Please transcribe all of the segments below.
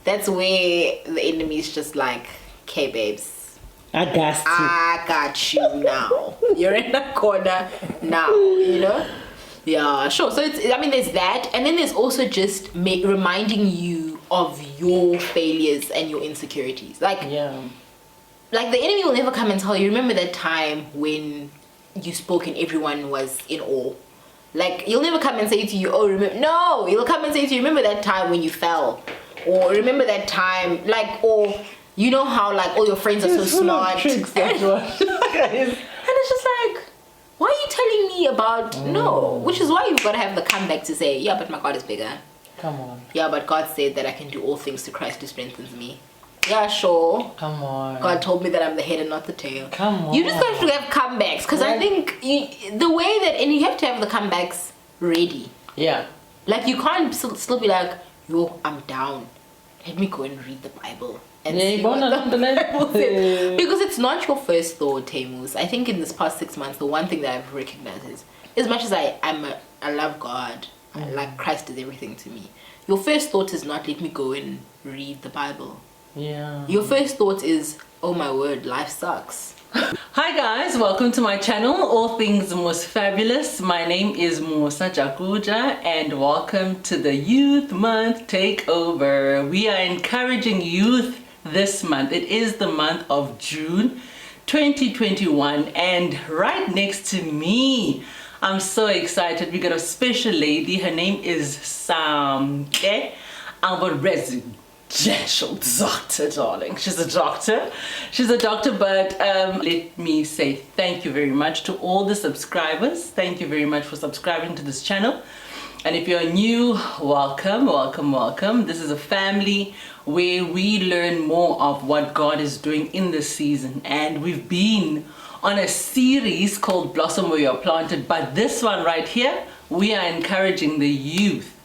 that's where the enemy's just like, okay, babes, I got you now. You're in the corner now, you know? Yeah, sure. So there's that, and then there's also just reminding you of your failures and your insecurities. Like the enemy will never come and tell you, remember that time when you spoke and everyone was in awe. Like, he'll never come and say to you, oh, remember. No, he'll come and say to you, remember that time when you fell, or remember that time, like, or you know how like all your friends are so smart. Tricks, and it's just like, why are you telling me about no? Which is why you've got to have the comeback to say, yeah, but my God is bigger. Come on. Yeah, but God said that I can do all things through Christ who strengthens me. Yeah, sure. Come on. God told me that I'm the head and not the tail. Come on. You just have to have comebacks, because I think the way that, and you have to have the comebacks ready. Yeah. Like, you can't still be like, yo, I'm down. Let me go and read the Bible. And see what the Bible says. Because it's not your first thought, Temus. I think in this past 6 months, the one thing that I've recognized is, as much as I love God, like Christ is everything to me, your first thought is not, let me go and read the Bible. Yeah. Your first thought is, oh my word, life sucks. Hi guys, welcome to my channel, All Things Most Fabulous. My name is Musa Jakuja and welcome to the Youth Month Takeover. We are encouraging youth this month. It is the month of June 2021 and right next to me, I'm so excited. We got a special lady. Her name is Samke. I'm a resident. Gentle doctor, darling. She's a doctor, but let me say thank you very much to all the subscribers. Thank you very much for subscribing to this channel, and if you're new, welcome. This is a family where we learn more of what God is doing in this season, and we've been on a series called Blossom Where You're Planted, but this one right here, we are encouraging the youth.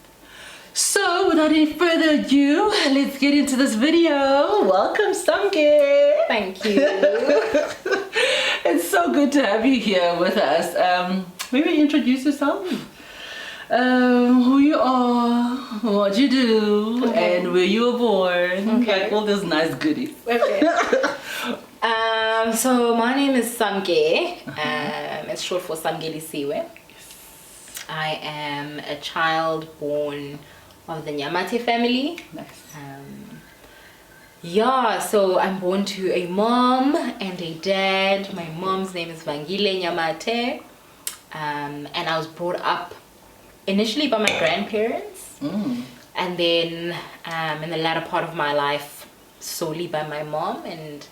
So without any further ado, let's get into this video. Welcome, Samke. Thank you. It's so good to have you here with us. Maybe introduce yourself. Who you are, what you do, and where you were born. Okay. Like all those nice goodies. Okay. So my name is Samke. It's short for Samkelisiwe. I am a child born of the Nyamathe family. Nice. So I'm born to a mom and a dad. My mom's name is Samkelisiwe Nyamathe. And I was brought up initially by my grandparents. And then in the latter part of my life, solely by my mom. And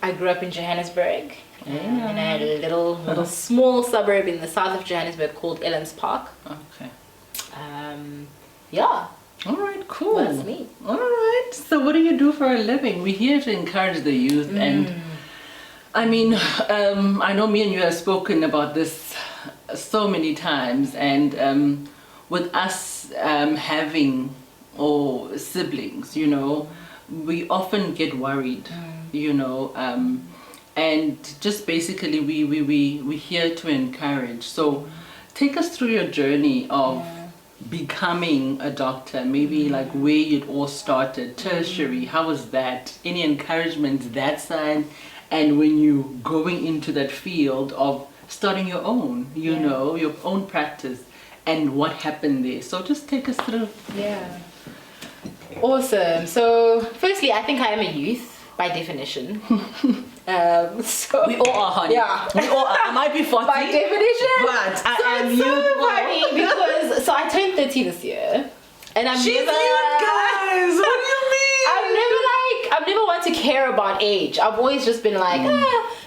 I grew up in Johannesburg. In a little small suburb in the south of Johannesburg called Ellens Park. Okay. All right, cool. That's me. All right. So what do you do for a living? We're here to encourage the youth, and I mean, I know me and you have spoken about this so many times, and with us having siblings, you know, we often get worried, you know. And just basically we're here to encourage. So take us through your journey of becoming a doctor, maybe like where it all started, tertiary, how was that? Any encouragement that side? And when you going into that field of starting your own, you know, your own practice, and what happened there. So just take us through. Yeah. Awesome. So firstly, I think I am a youth by definition. So we all are, honey. Yeah. We all are. I might be 40. By definition. But I am it's so youthful. funny because I turned 30 this year. And I'm She's never you guys. What do you mean? I've never wanted to care about age. I've always just been like,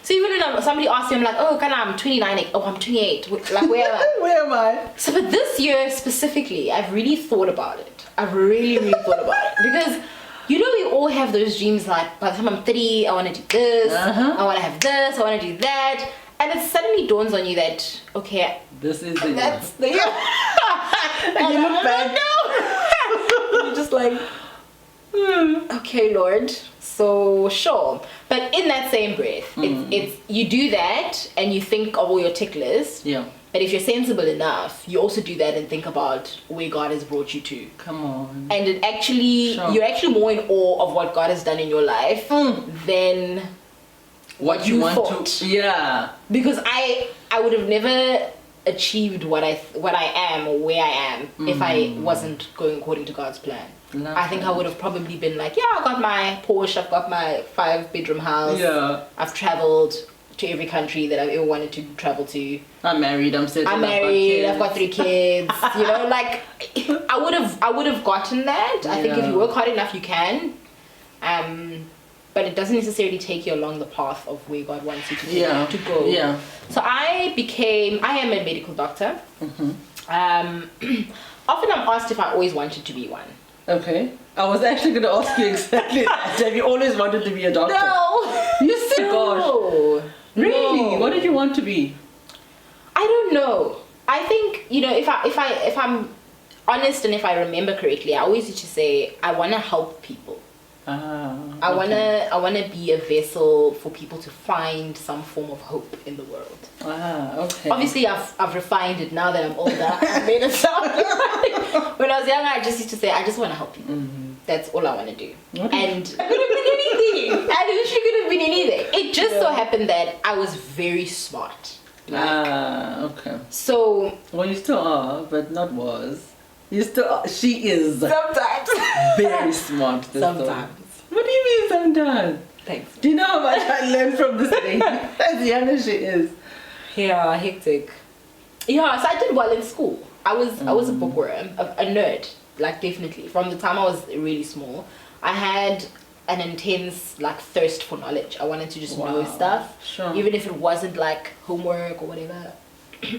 So even when somebody asks me, I'm like, oh, I'm 29. Oh, I'm 28. Like, where am I? Where am I? So, but this year specifically, I've really thought about it. I've really thought about it. Because, you know, we all have those dreams like, by the time I'm 30, I want to do this, I want to have this, I want to do that. And it suddenly dawns on you that, okay, this is the that's the year. And you look back. You're just like, okay, Lord, so sure. But in that same breath, it's you do that and you think of all your tick list. Yeah. But if you're sensible enough, you also do that and think about where God has brought you to. Come on. And it actually, you're actually more in awe of what God has done in your life than what you want thought. to. Yeah. Because I would have never achieved what I am or where I am if I wasn't going according to God's plan. I think I would have probably been like, yeah, I got my Porsche, I've got my 5-bedroom house. Yeah. I've traveled to every country that I've ever wanted to travel to. I'm married, I'm settled. I'm married, I've got 3 kids. You know, like I would have gotten that. I think if you work hard enough you can. But it doesn't necessarily take you along the path of where God wants you to go. Yeah. So I am a medical doctor. Often I'm asked if I always wanted to be one. Okay. I was actually going to ask you exactly that. Have you always wanted to be a doctor? No. You said, No. gosh. Really? No. What did you want to be? I don't know. I think, you know, if I'm honest and if I remember correctly, I always used to say I want to help people. I wanna be a vessel for people to find some form of hope in the world. Okay. Obviously, I've refined it now that I'm older. I made it sound like when I was younger, I just used to say I just want to help people. That's all I want to do. Okay. And it could have been anything. I literally could have been anything. It just so happened that I was very smart. Okay. So. Well, you still are, but not was. You still are. She is. Sometimes. Very smart. Sometimes. What do you mean sometimes? Thanks. Do you know how much I learned from this lady? As young as she is. Yeah, hectic. Yeah, so I did well in school. I was a bookworm, a nerd, like definitely. From the time I was really small, I had an intense like thirst for knowledge. I wanted to just know stuff, even if it wasn't like homework or whatever.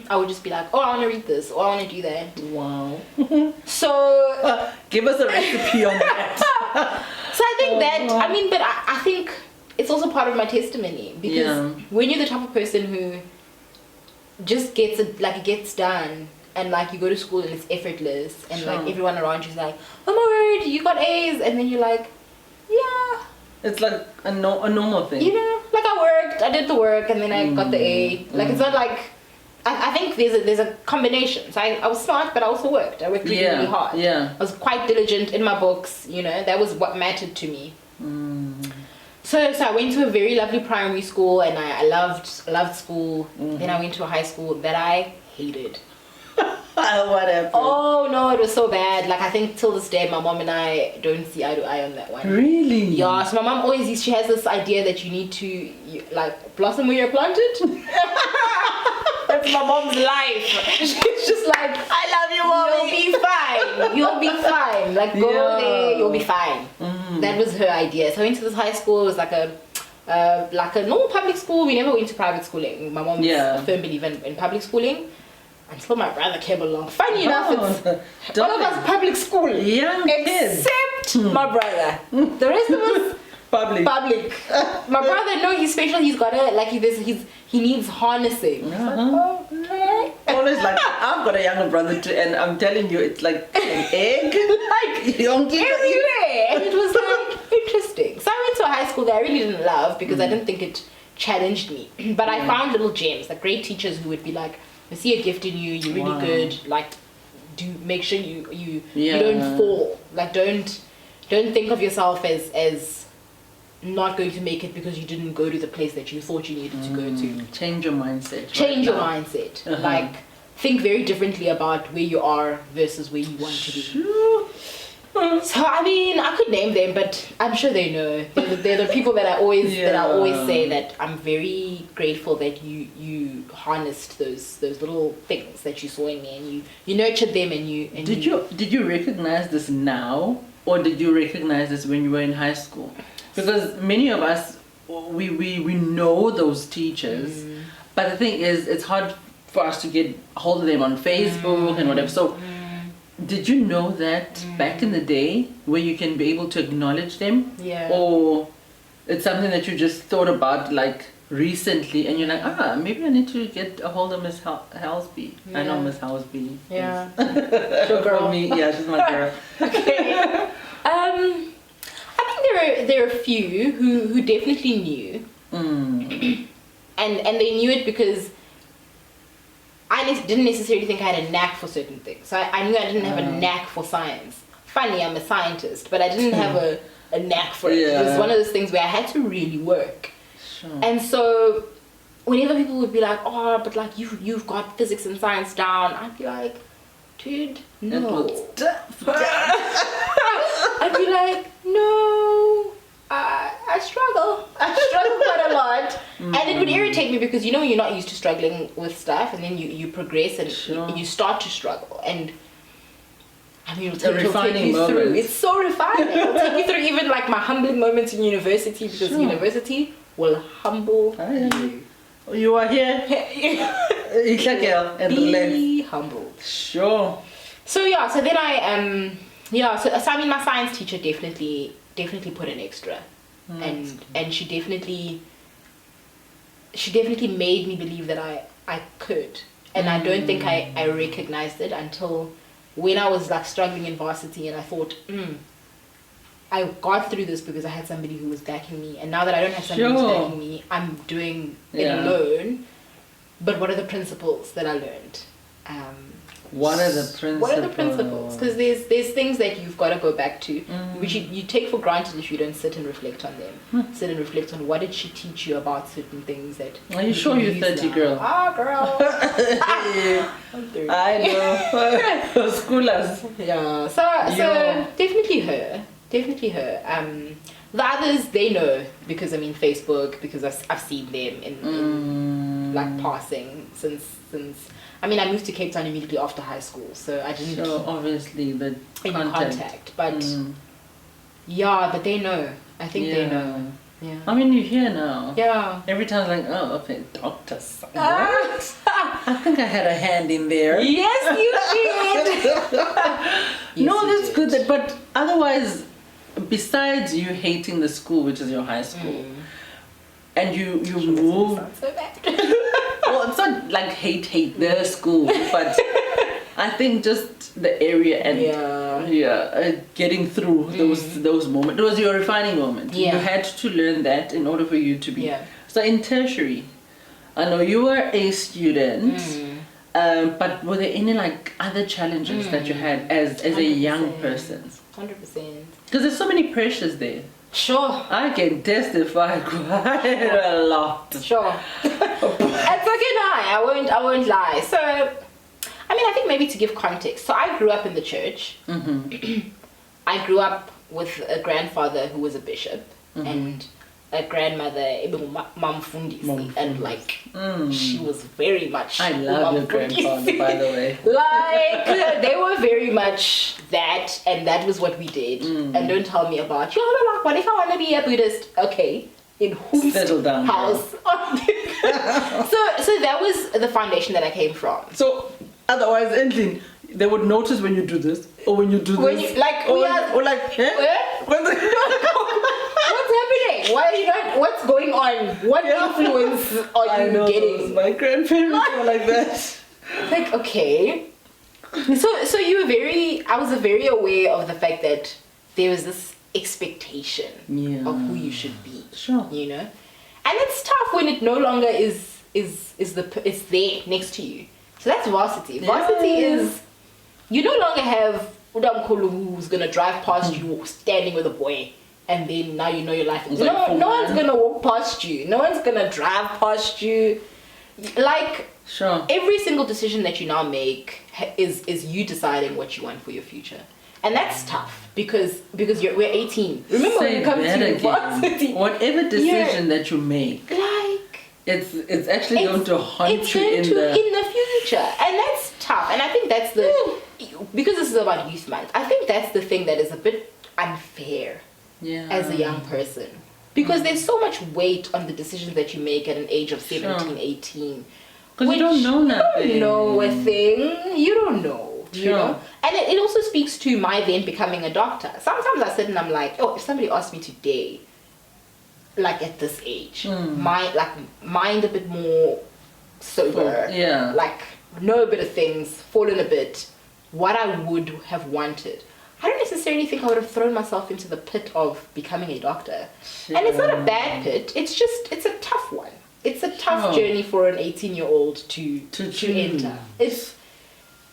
I would just be like, oh, I want to read this, or I want to do that. Wow. So give us a recipe on that. So I think I mean, but I think it's also part of my testimony, because when you're the type of person who just gets it, like it gets done, and like you go to school and it's effortless, and like everyone around you is like, oh my word, you got A's, and then you're like, yeah. It's like a normal thing. You know, like I did the work, and then I got the A. Like it's not like, I think there's a combination. So I was smart, but I also worked. I worked really hard. Yeah. I was quite diligent in my books, you know, that was what mattered to me. So I went to a very lovely primary school, and I loved school. Then I went to a high school that I hated. What happened? Oh no, it was so bad. Like I think till this day my mom and I don't see eye to eye on that one. Really? Yeah, so my mom she has this idea that you need to like blossom where you're planted. That's my mom's life. She's just like, I love you, mommy. You'll be fine. Like go there, you'll be fine. That was her idea. So I went to this high school. It was like a normal public school. We never went to private schooling. My mom was a firm believer in public schooling. Until my brother came along. Funny enough, it's all of us public school. Except my brother. The rest of us public. My brother, no, he's special. He's got he needs harnessing. Always like, I've got a younger brother too, and I'm telling you, it's like an egg. Like everywhere. And it was like interesting. So I went to a high school that I really didn't love, because I didn't think it challenged me. But I found little gems, like great teachers who would be like, I see a gift in you, you're really good, like make sure you don't fall. Like don't think of yourself as not going to make it because you didn't go to the place that you thought you needed to go to. Change your mindset. Your mindset. Like think very differently about where you are versus where you want to be. So I mean, I could name them, but I'm sure they know. They're the people that I always say that I'm very grateful that you harnessed those little things that you saw in me, and you nurtured them, and you. Did you recognize this now, or did you recognize this when you were in high school? Because many of us, we know those teachers, but the thing is, it's hard for us to get a hold of them on Facebook and whatever. So. Did you know that back in the day where you can be able to acknowledge them? Yeah. Or it's something that you just thought about like recently, and you're like, maybe I need to get a hold of Miss Halsby. Yeah. I know Miss Halsby. Yeah. Your girl. Me. Yeah, she's my girl. Okay. I think there are a few who definitely knew. And they knew it because didn't necessarily think I had a knack for certain things. So I knew I didn't have a knack for science. Funny, I'm a scientist, but I didn't have a knack for it. It was one of those things where I had to really work. Sure. And so whenever people would be like, oh, but like you've got physics and science down, I'd be like, dude, no. I'd be like, no, I struggle. I struggle quite a lot. And it would irritate me because, you know, you're not used to struggling with stuff, and then you progress and you start to struggle. And I mean, it'll take you through. It's so refining. It'll take you through even like my humbling moments in university, because university will humble you. You are here. Be humbled. Sure. So yeah, so then so I mean, my science teacher definitely put in extra, and she definitely made me believe that I could, and I don't think I recognized it until when I was like struggling in varsity, and I thought, I got through this because I had somebody who was backing me, and now that I don't have somebody who's backing me, I'm doing it alone. But what are the principles that I learned? What are the principles? Because there's things that you've got to go back to, which you take for granted if you don't sit and reflect on them. Sit and reflect on what did she teach you about certain things that. Are you sure you're 30, girl? Ah, girl. I'm 30. I know. Schoolers. Yeah. So definitely her. The others, they know, because I mean Facebook, because I've seen them in like passing since I mean, I moved to Cape Town immediately after high school, so I didn't. So obviously the contact. But but they know. I think they know. Yeah. I mean, you're here now. Yeah. Every time, like, oh, okay, doctor. I think I had a hand in there. Yes, you did. No, that's good. But otherwise, besides you hating the school, which is your high school, and you moved. So bad. Well, it's not like hate the school, but I think just the area and getting through those moments. It was your refining moment. Yeah. You had to learn that in order for you to be. Yeah. So in tertiary, I know you were a student, but were there any like other challenges that you had as a young person? 100%. Because there's so many pressures there. Sure. I can testify quite a lot. Sure. It's fucking high. I won't lie. So, I mean, I think maybe to give context. So I grew up in the church. I grew up with a grandfather who was a bishop and a grandmother, and like she was very much. I love your grandfather, by the way. Like they were very much that, and that was what we did. And don't tell me about what if I want to be a Buddhist? Okay, in whose house? so that was the foundation that I came from. So otherwise, anything they would notice when you do this or when you do this, What's happening? Why are you not? What's going on? What influence are you getting? My grandparents were like that. Like, okay. So you were I was very aware of the fact that there was this expectation of who you should be. Sure. You know? And it's tough when it no longer is there next to you. So that's varsity. Varsity is, you no longer have Udamkulu who's gonna drive past you standing with a boy, and then now you know your life. No one's gonna walk past you. No one's gonna drive past you. Like, every single decision that you now make is you deciding what you want for your future. And that's tough because we're 18. Remember when you come to varsity, whatever decision that you make, like it's actually going to haunt you in the future, and that's tough. And I think that's because this is about Youth Month. I think that's the thing that is a bit unfair as a young person, because there's so much weight on the decisions that you make at an age of 17, 18. Because you don't know nothing. You don't know a thing. You don't know. You know? And it also speaks to my then becoming a doctor. Sometimes I sit and I'm like, if somebody asked me today, like at this age, mind a bit more sober, like know a bit of things, fall in a bit, what I would have wanted. I don't necessarily think I would have thrown myself into the pit of becoming a doctor. And it's not a bad pit, it's a tough one. it's a tough journey for an 18-year-old to enter. It's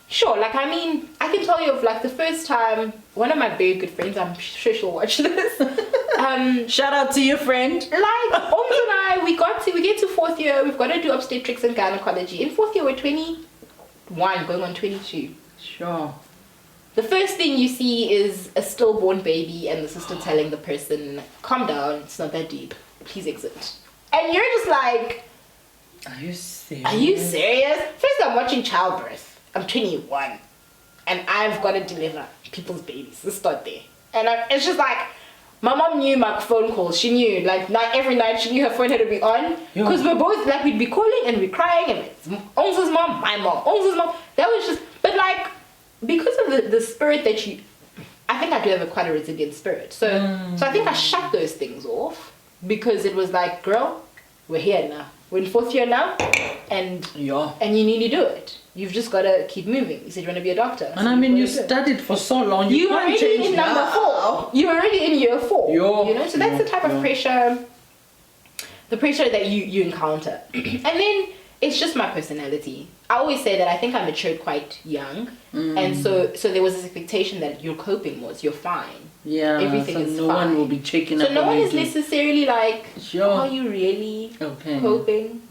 sure, like, I mean, I can tell you of like the first time one of my very good friends, I'm sure she'll watch this. Shout out to your friend. Like Oms and I, we get to 4th year, we've got to do obstetrics and gynecology. In 4th year we're 21 going on 22. Sure. The first thing you see is a stillborn baby and the sister telling the person, calm down, it's not that deep, please exit. And you're just like, are you serious? Are you serious? First, I'm watching childbirth. I'm 21 and I've got to deliver people's babies. Let's start there. And it's just like, my mom knew my phone calls. She knew, like, every night she knew her phone had to be on. Because we're both, like, we'd be calling and we'd crying. And it's Ong's mom, my mom, Ong's mom. That was just, but like, because of the spirit that I think I do have quite a resilient spirit. So I think I shut those things off. Because it was like, girl, we're here now. We're in 4th year now. And you need to do it. You've just got to keep moving. You said you want to be a doctor. And I mean, you studied for so long. You were can't already change in number 4. You were already in year 4. You know, so that's the type of pressure, the pressure that you encounter. And then it's just my personality. I always say that I think I matured quite young, and so there was this expectation that you're coping more, you're fine. Yeah, everything is no fine. one will be checking up. So no on one you is necessarily like, are you really coping?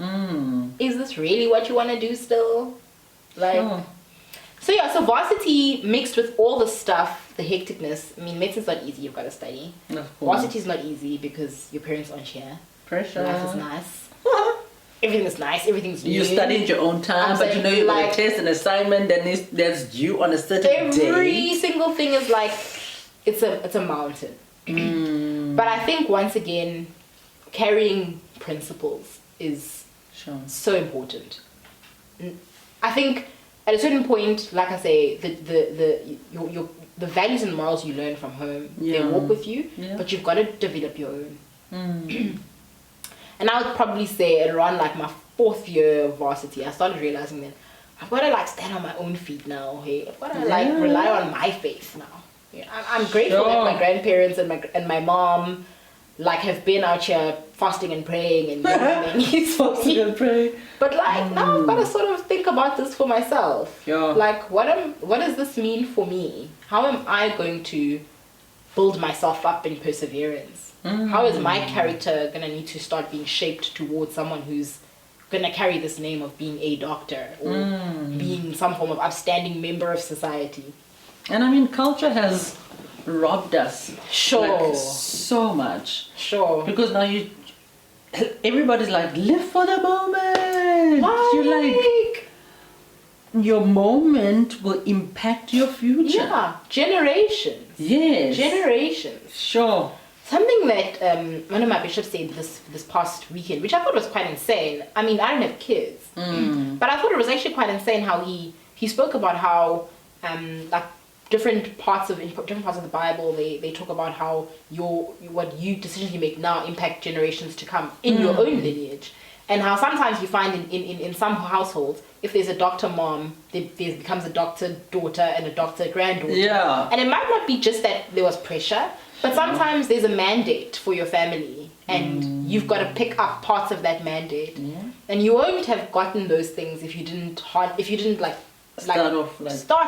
Is this really what you want to do still? Like, so yeah, so varsity mixed with all the stuff, the hecticness. I mean, medicine's not easy. You've got to study. Varsity's not easy because your parents aren't here. Pressure. Life is nice. Everything is nice. Everything's new. You study at your own time, but you know you got a test, an assignment, then that's due on a certain day. Every single thing is like, it's a mountain. But I think once again, carrying principles is so important. I think at a certain point, like I say, the values and morals you learn from home, they walk with you, but you've got to develop your own. And I would probably say at around like my 4th year of varsity, I started realizing that I've got to like stand on my own feet now. Hey, I've got to like rely on my faith now. Yeah, I'm grateful that my grandparents and my mom like have been out here fasting and praying and fasting and praying. But like now I've got to sort of think about this for myself. Like what does this mean for me? How am I going to build myself up in perseverance? How is my character gonna need to start being shaped towards someone who's gonna carry this name of being a doctor or being some form of upstanding member of society? And I mean, culture has robbed us like, so much. Because now everybody's like, live for the moment. You're like, your moment will impact your future. Yeah, generations. Yes. Generations. Something that one of my bishops said this past weekend, which I thought was quite insane. I mean, I don't have kids, but I thought it was actually quite insane how he spoke about how like different parts of the Bible they talk about how decisions you make now impact generations to come in your own lineage, and how sometimes you find in some households, if there's a doctor mom, there becomes a doctor daughter and a doctor granddaughter. And it might not be just that there was pressure. But sometimes there's a mandate for your family, and you've got to pick up parts of that mandate, and you won't have gotten those things if you didn't start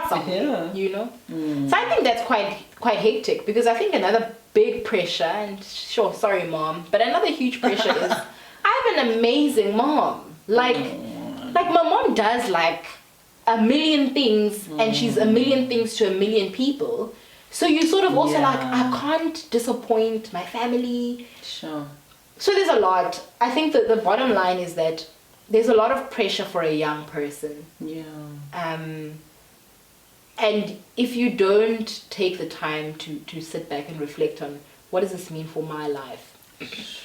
something, you know. So I think that's quite hectic, because I think another big pressure, and sorry mom, but another huge pressure is I have an amazing mom. Like my mom does like a million things, and she's a million things to a million people. So you sort of also like, I can't disappoint my family. So there's a lot. I think that the bottom line is that there's a lot of pressure for a young person. And if you don't take the time to sit back and reflect on what does this mean for my life,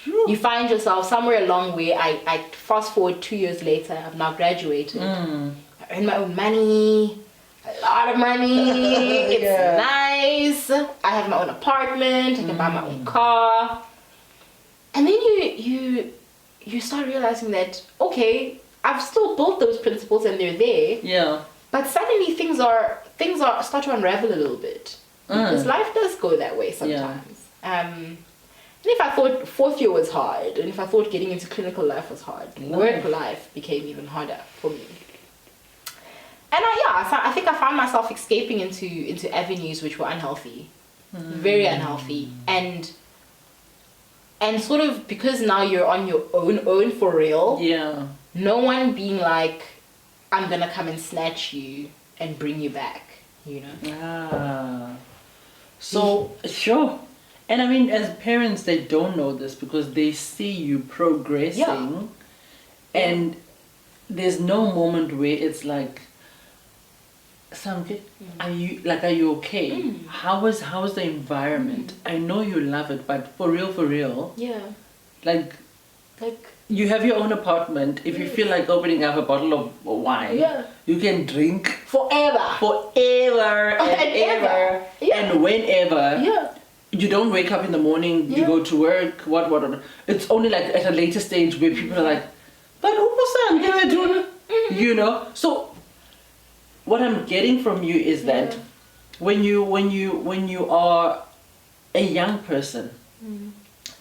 you find yourself somewhere along where I fast forward 2 years later, I've now graduated. I earn my own money. A lot of money. It's nice. I have my own apartment. I can buy my own car. And then you start realizing that, okay, I've still built those principles and they're there. But suddenly things start to unravel a little bit, because life does go that way sometimes. And if I thought fourth year was hard, and if I thought getting into clinical life was hard, work life became even harder for me. And I think I found myself escaping into avenues which were unhealthy, very unhealthy, and sort of, because now you're on your own for real. Yeah. No one being like, I'm gonna come and snatch you and bring you back, you know. So sure. And I mean, as parents, they don't know this because they see you progressing, and there's no moment where it's like, Samke, are you okay? How is the environment? I know you love it, but for real, like you have your own apartment. If you feel like opening up a bottle of wine, you can drink forever and ever and whenever. You don't wake up in the morning, you go to work, what. It's only like at a later stage where people are like, but you know. So what I'm getting from you is that when you are a young person,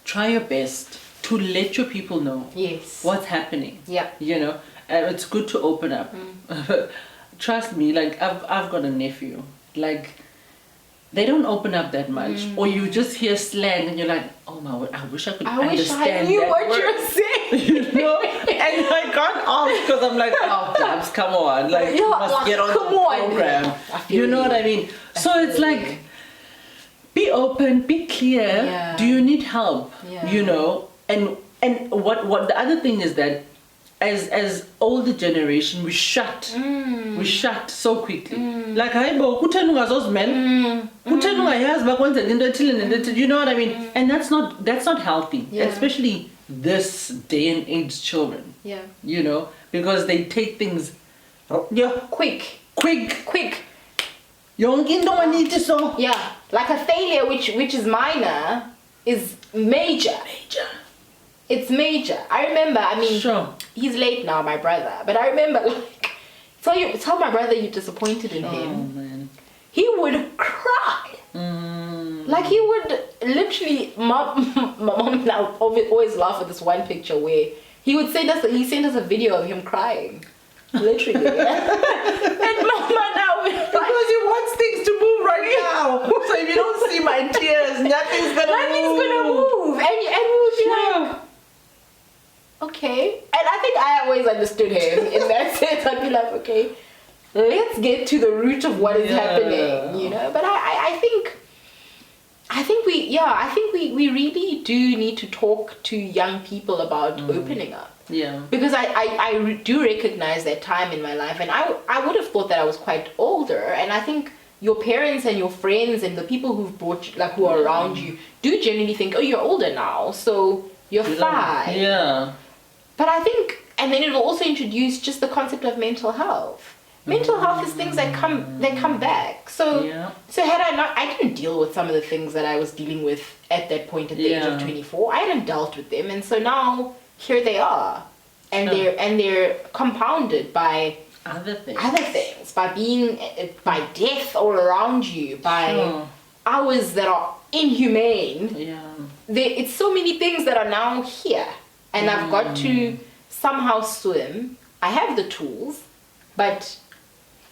try your best to let your people know what's happening. You know, it's good to open up. Trust me, like I've got a nephew, like they don't open up that much, or you just hear slang and you're like, oh my word, I wish I could understand wish I knew what you're saying. You know, and I can't ask because I'm like, oh, Dabs, come on, like you must get on the program. You know what I mean? So it's like, be open, be clear. Do you need help? You know, and what the other thing is that as older generation, we shut so quickly. Like, you know what I mean? And that's not healthy, especially this day and age children. You know, because they take things quick. Like a failure which is minor is major. It's major. I remember, I mean, he's late now, my brother, but I remember, like, tell my brother you're disappointed in him. Oh, man. He would cry. Like, he would literally, my mom and I always laugh at this one picture where he sent us a video of him crying. Literally. And mama now, because he wants things to move right now. So if you don't see my tears, nothing's gonna move. And we would be like, okay. And I think I always understood him in that sense. I'd be like, okay, let's get to the root of what is happening, you know. But I think we really do need to talk to young people about opening up. Because I do recognize that time in my life, and I would have thought that I was quite older, and I think your parents and your friends and the people who've brought you, like, who are around you, do generally think, oh, you're older now, so you're fine. But I think, and then it will also introduce just the concept of mental health. Mental health is things that come back. So had I didn't deal with some of the things that I was dealing with at that point at the age of 24. I hadn't dealt with them, and so now here they are, and they're compounded by other things, by death all around you, by hours that are inhumane. It's so many things that are now here. And I've got to somehow swim. I have the tools, but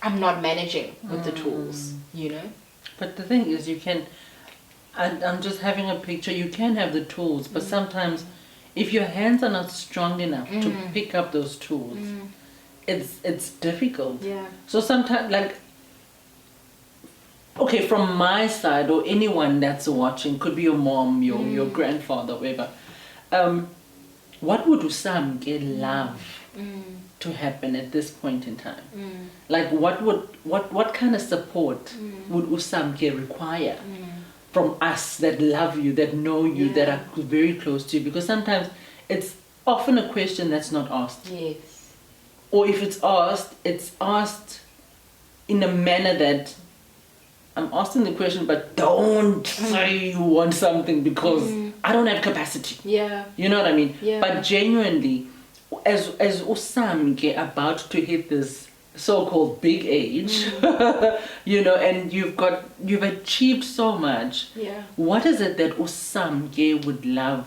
I'm not managing with the tools, you know? But the thing is, you can, I'm just having a picture, you can have the tools, but sometimes if your hands are not strong enough to pick up those tools, it's difficult. So sometimes, like, okay, from my side, or anyone that's watching, could be your mom, your grandfather, whatever, what would Usamke love to happen at this point in time? Like, what kind of support would Usamke require from us that love you, that know you, that are very close to you? Because sometimes it's often a question that's not asked. Or if it's asked in a manner that, I'm asking the question, but don't say you want something because I don't have capacity. You know what I mean? But genuinely, as Usamke about to hit this so-called big age, you know, and you've achieved so much. Yeah. What is it that Usam would love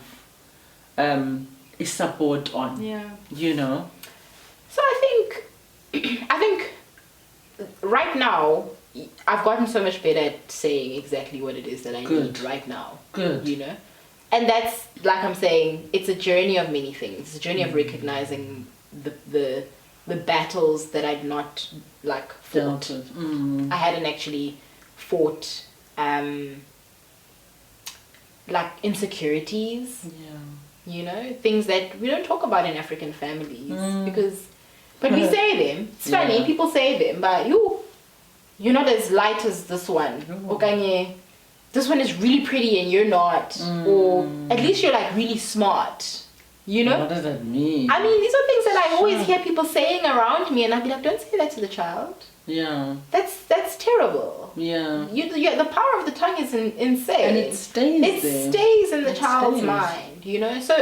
is support on? Yeah. You know? So I think right now I've gotten so much better at saying exactly what it is that I need right now. Good. You know? And that's, like I'm saying, it's a journey of many things. It's a journey of recognizing the battles that I'd not like fought. I hadn't actually fought like insecurities. Yeah. You know, things that we don't talk about in African families but we say them. It's funny, people say them, but you're not as light as this one. Okanye, this one is really pretty and you're not. Or at least you're like really smart. You know? What does that mean? I mean, these are things that I always hear people saying around me, and I'd be like, don't say that to the child. Yeah. That's terrible. Yeah. The power of the tongue is insane. And it stays It there. stays in the child's mind, you know? So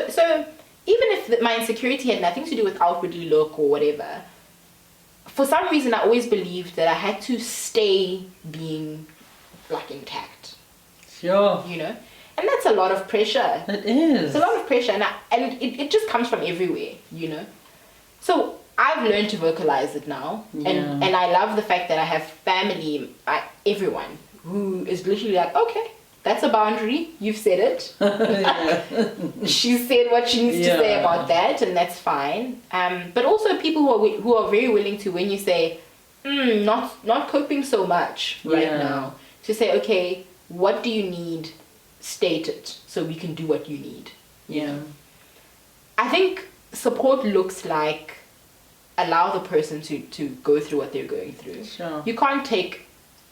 even if my insecurity had nothing to do with outwardly look or whatever, for some reason I always believed that I had to stay being like intact. Sure. You know? And that's a lot of pressure. It is. It's a lot of pressure, and it just comes from everywhere, you know? So I've learned to vocalize it now, and I love the fact that I have family, everyone, who is literally like, okay, that's a boundary, you've said it. She said what she needs to say about that, and that's fine. But also people who are very willing to, when you say, not coping so much right now, to say, okay, what do you need? State it so we can do what you need. I think support looks like allow the person to go through what they're going through. Sure. You can't take,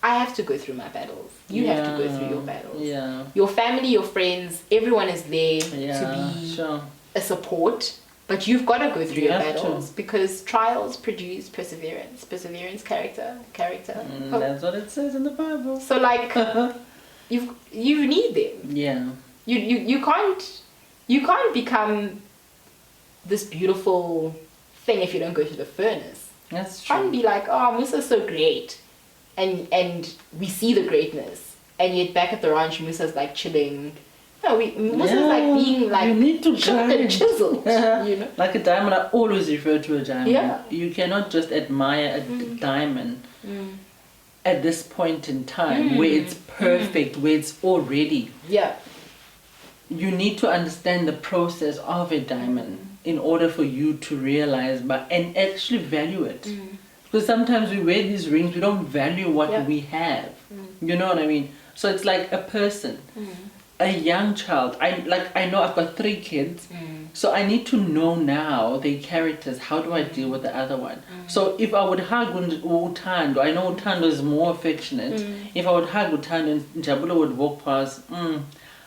I have to go through my battles. You have to go through your battles. Yeah. Your family, your friends, everyone is there to be a support, but you've got to go through your battles because trials produce perseverance. Perseverance, character. That's what it says in the Bible. So like you need them. Yeah. You can't become this beautiful thing if you don't go through the furnace. That's true. Can't be like, oh, Musa's so great, and we see the greatness, and yet back at the ranch Musa's like chilling. No, Musa's like being like you need to chipped and chiseled. You know? Like a diamond, I always refer to a diamond. Yeah. You cannot just admire a diamond at this point in time where it's perfect, where it's already. Yeah. You need to understand the process of a diamond in order for you to realize and actually value it. Because sometimes we wear these rings, we don't value what we have. You know what I mean? So it's like a person, a young child. I know I've got 3 kids, so I need to know now their characters. How do I deal with the other one? So if I would hug Utando, I know Utando is more affectionate. If I would hug Utando and Jabula would walk past,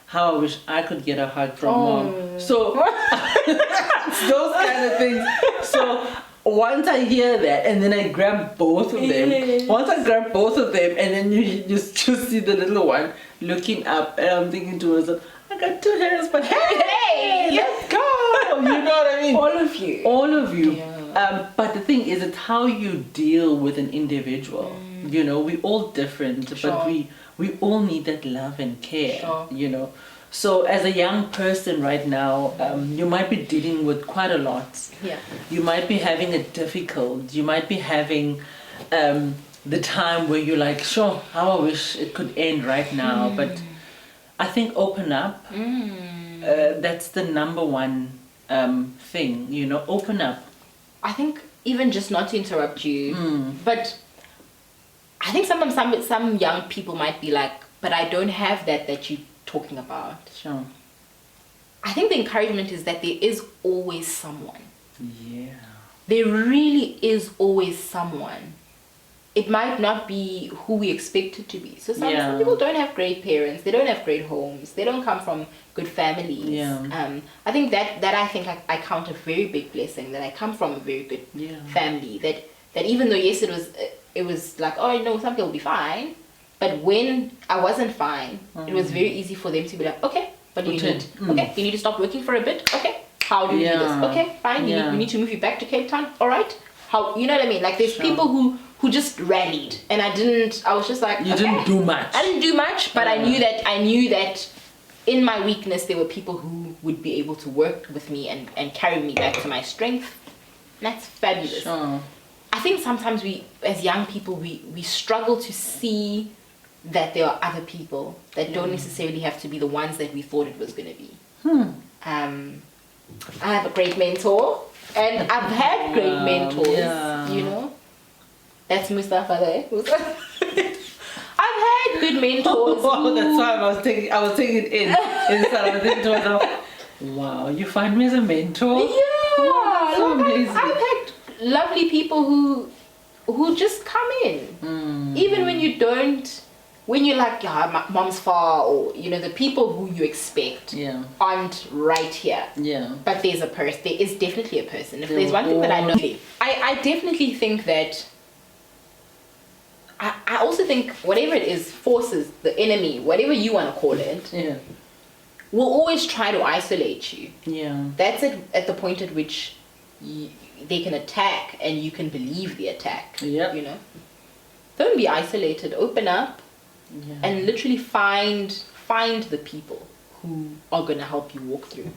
how I wish I could get a hug from mom. So those kind of things. So once I hear that, and then I grab both of them. Once I grab both of them, and then you just see the little one looking up, and I'm thinking to myself, I got 2 hands, but hey, let's go. You know what I mean? All of you. Yeah. But the thing is, it's how you deal with an individual. You know, we're all different, but we all need that love and care. You know. So as a young person right now, you might be dealing with quite a lot. Yeah. You might be having it difficult. You might be having the time where you're like, sure, how I wish it could end right now. But I think open up. That's the number one thing, you know, open up. I think even just not to interrupt you, but I think sometimes some young people might be like, but I don't have that you talking about. Sure. I think the encouragement is that there is always someone. Yeah. There really is always someone. It might not be who we expect it to be. So some people don't have great parents. They don't have great homes. They don't come from good families. Yeah. I think that I think I count a very big blessing that I come from a very good family. That even though yes it was like, oh no, some people will be fine. But when I wasn't fine, it was very easy for them to be like, okay, what do you need? Okay, you need to stop working for a bit. Okay, how do you do this? Okay, fine. We need to move you back to Cape Town. All right. how, you know what I mean? Like there's Sure. people who just rallied, and I was just like, You okay. didn't do much. I didn't do much, but Yeah. I knew that in my weakness there were people who would be able to work with me and carry me back to my strength. And that's fabulous. Sure. I think sometimes we, as young people, we struggle to see that there are other people that don't necessarily have to be the ones that we thought it was going to be. I have a great mentor, and I've had great mentors, yeah. you know. That's Mustafa there. I've had good mentors. Wow, that's why I was taking it in. Inside, I was thinking to myself, wow, you find me as a mentor? Yeah, So like amazing. I've had lovely people who just come in, even when you don't. When you're like, yeah, my mom's far, or you know, the people who you expect aren't right here. Yeah. But there's a person. There is definitely a person. If there's one thing that I know, I definitely think that. I also think whatever it is, forces, the enemy, whatever you want to call it, will always try to isolate you. Yeah. That's at the point at which they can attack, and you can believe the attack. Yep. You know, don't be isolated. Open up. Yeah. And literally find the people who are going to help you walk through.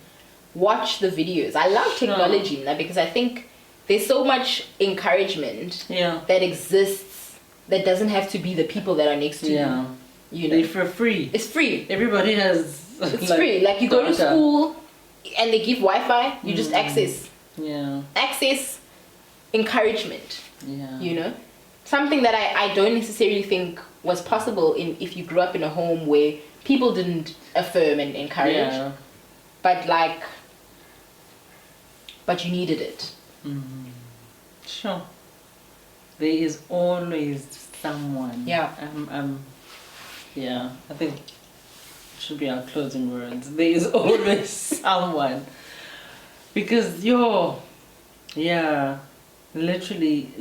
Watch the videos. I love technology now because I think there's so much encouragement that exists that doesn't have to be the people that are next to you. You know, they're for free. It's free. Everybody has. It's free. Like you go to school and they give Wi-Fi. You just access. Yeah. Access encouragement. Yeah. You know, something that I don't necessarily think was possible if you grew up in a home where people didn't affirm and encourage, but you needed it. Sure. There is always someone. Yeah. I think it should be our closing words. There is always someone, because literally,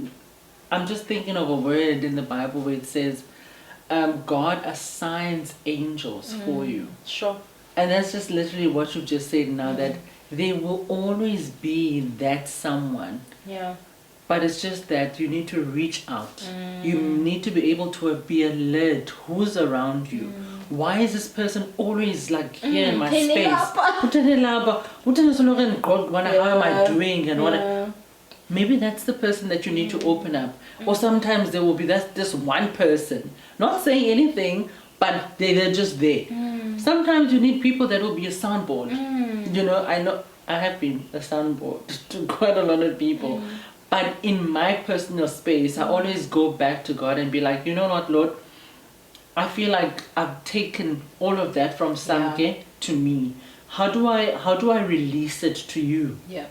I'm just thinking of a word in the Bible where it says, God assigns angels for you. Sure. And that's just literally what you've just said now, that there will always be that someone. Yeah. But it's just that you need to reach out. You need to be able to be alert who's around you. Why is this person always like here in my space? What am I doing? And maybe that's the person that you need to open up. Or sometimes there will be this one person, not saying anything, but they're just there. Sometimes you need people that will be a soundboard. You know I have been a soundboard to quite a lot of people. But in my personal space, I always go back to God and be like, you know what, Lord? I feel like I've taken all of that from Samke to me. How do I release it to you? Yeah.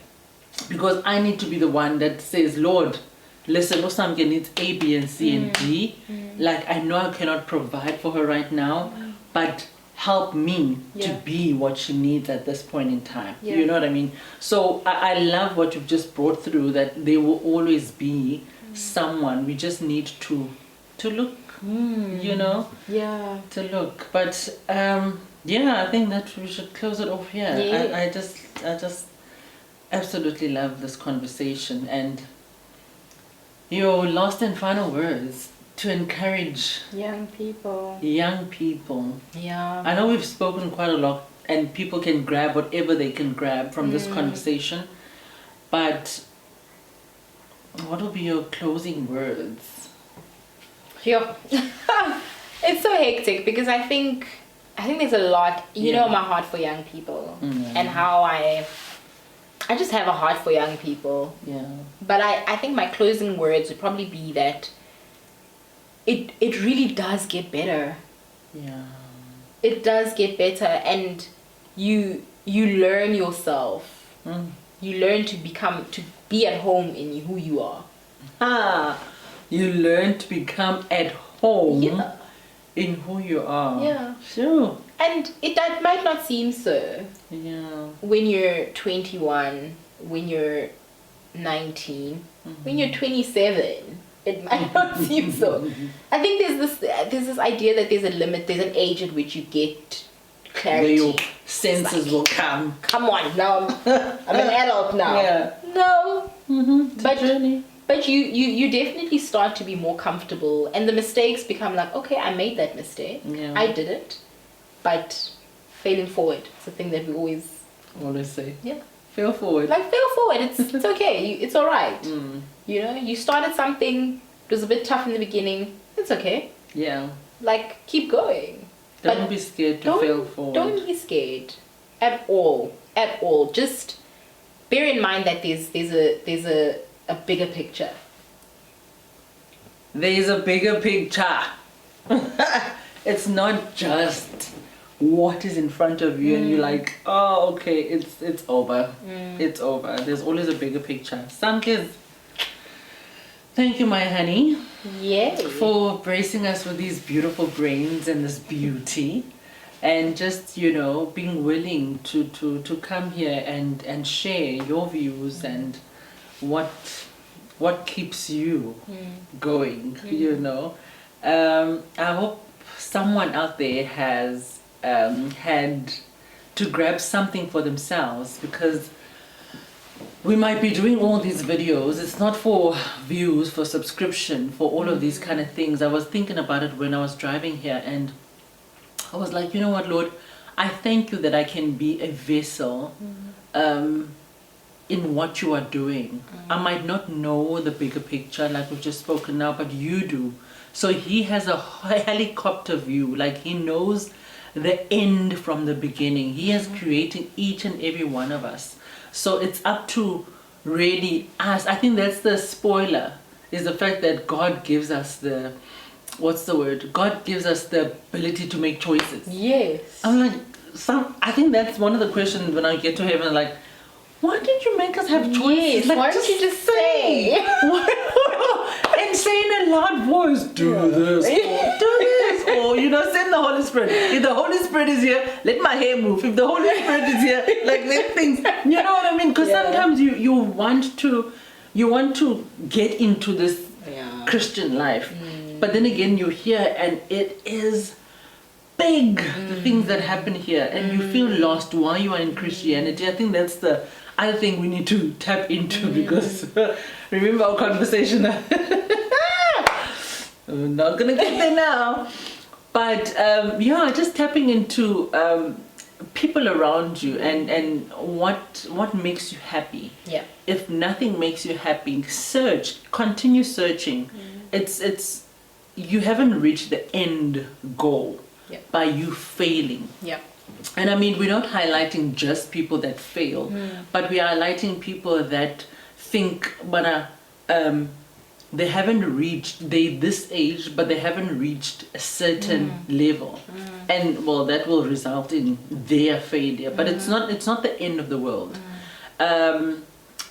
Because I need to be the one that says, Lord, listen, Samke needs A, B, and C, and D. Like, I know I cannot provide for her right now, but help me to be what she needs at this point in time. You know what I mean? So I love what you've just brought through, that there will always be someone. We just need to look, you know? Yeah. To look. But I think that we should close it off here. Yeah. I just absolutely love this conversation. And your last and final words to encourage young people. Yeah. I know we've spoken quite a lot, and people can grab whatever they can grab from this conversation. But what will be your closing words? Sure. It's so hectic because I think there's a lot. You know my heart for young people and how I just have a heart for young people. Yeah. But I think my closing words would probably be that it really does get better. Yeah. It does get better, and you learn yourself. You learn to be at home in who you are. You learn to become at home in who you are. Yeah. Sure. And that might not seem so. Yeah. When you're 21, when you're 19, when you're 27, it might not seem so. I think there's this idea that there's a limit, there's an age at which you get clarity. Where your senses will come. Come on, now I'm an adult now. Yeah. No. It's a journey. But you definitely start to be more comfortable, and the mistakes become like, okay, I made that mistake. Yeah. I did it. But failing forward, it's a thing that we always say. Yeah. Fail forward. Like, fail forward. It's okay. It's all right. You know, you started something. It was a bit tough in the beginning. It's okay. Yeah. Like, keep going. Don't be scared to fail forward. Don't be scared at all. At all. Just bear in mind that there's a bigger picture. There's a bigger picture. It's not just what is in front of you and you're like, oh, okay, it's over. It's over. There's always a bigger picture. Samkis, thank you, my honey. Yay. For bracing us with these beautiful brains and this beauty. And just, you know, being willing to come here and share your views and what keeps you going, you know. I hope someone out there has had to grab something for themselves, because we might be doing all these videos. It's not for views, for subscription, for all of these kind of things. I was thinking about it when I was driving here, and I was like, you know what, Lord, I thank you that I can be a vessel in what you are doing. I might not know the bigger picture like we've just spoken now, but you do. So he has a helicopter view, like he knows the end from the beginning. He has created each and every one of us. So it's up to really us. I think that's the spoiler, is the fact that God gives us the, what's the word? God gives us the ability to make choices. Yes. I'm like, I think that's one of the questions when I get to heaven, like, why did you make us have choices? Yes, like, why don't you just say? And say in a loud voice, do this, or do this, or, you know, send the Holy Spirit. If the Holy Spirit is here, let my hair move. If the Holy Spirit is here, like, let things, you know what I mean? Because sometimes you want to get into this Christian life, but then again you're here and it is big, the things that happen here, and you feel lost while you are in Christianity. I think that's the other thing we need to tap into, because remember our conversation. I'm not gonna get there now, but yeah, just tapping into people around you and what makes you happy. Yeah. If nothing makes you happy, continue searching. It's you haven't reached the end goal by you failing. Yeah. And I mean, we're not highlighting just people that fail, but we are highlighting people that think, but they haven't reached this age, but they haven't reached a certain level, and well, that will result in their failure. But it's not the end of the world.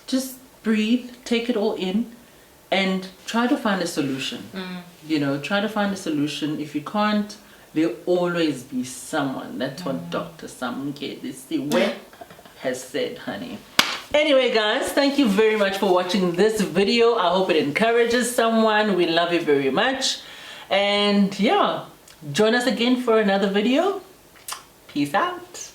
Just breathe, take it all in, and try to find a solution. You know, try to find a solution. If you can't, there'll always be someone. That's what Dr. Samkelisiwe has said, honey. Anyway, guys, thank you very much for watching this video. I hope it encourages someone. We love you very much. And yeah, join us again for another video. Peace out.